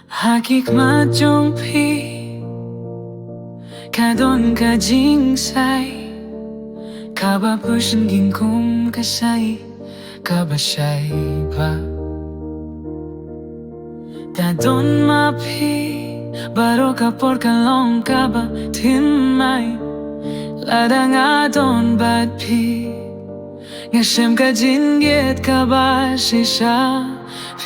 Hakik ma jong pi Kadon ka jingsai Kaba pushin ginkum kasai Kaba shapha Dadon ma pi Baro ka por ka long kaba thymmai Ladang adon bat pi Ngashem ka jingieit kaba shisha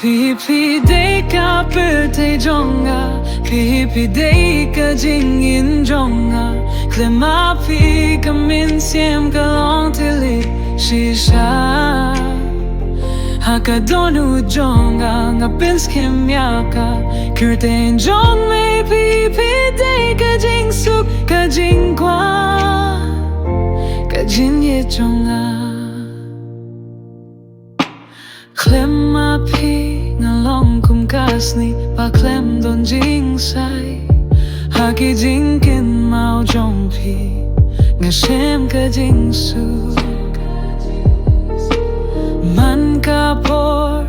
Pyrthei ka Pyrthei Jong Nga Pyrthei ka Jong Nga Klema pi ka minsiem ka long tilit shisha Hakadonu Jong Nga pinskim yaka Pyrthei Jong Nga Pyrthei ka jingsuk ka Jingrwai ka Jingieit Jong Nga Klem api ngalong kum kasni ba klem don jingsai Haki jingkin mau jong pi ngashem ka jingsu Man ka por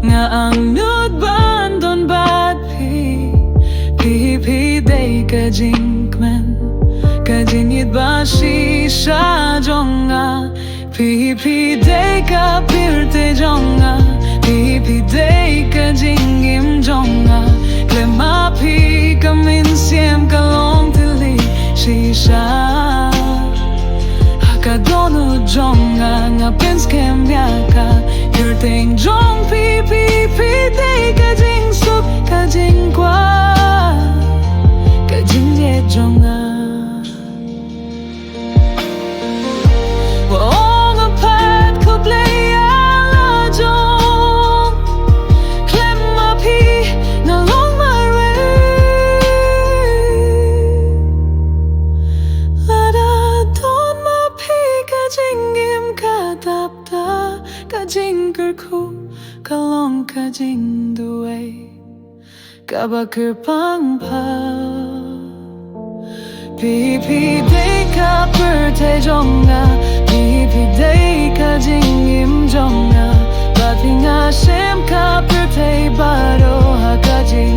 nga ang nyut ban don bat pi Pyrthei ka jingmen ka jingieit ba shisha Jong Nga Pyrthei ka Pyrthei Jong Nga Pyrthei ka jingim Jong Nga Klema pi ka minsiem ka long tili shisha Hakadono Jong Nga pinskem yaka Kyrteng Jong Pyrthei ka jingsuk ka Jingrwai ka Jingieit Jong Nga Kalong ka Jingrwai kaba kirpang pa Pyrthei ka Pyrthei Jong Nga Pyrthei ka jingim Jong Nga Bathi nga shem ka Pyrthei baro ha ka jing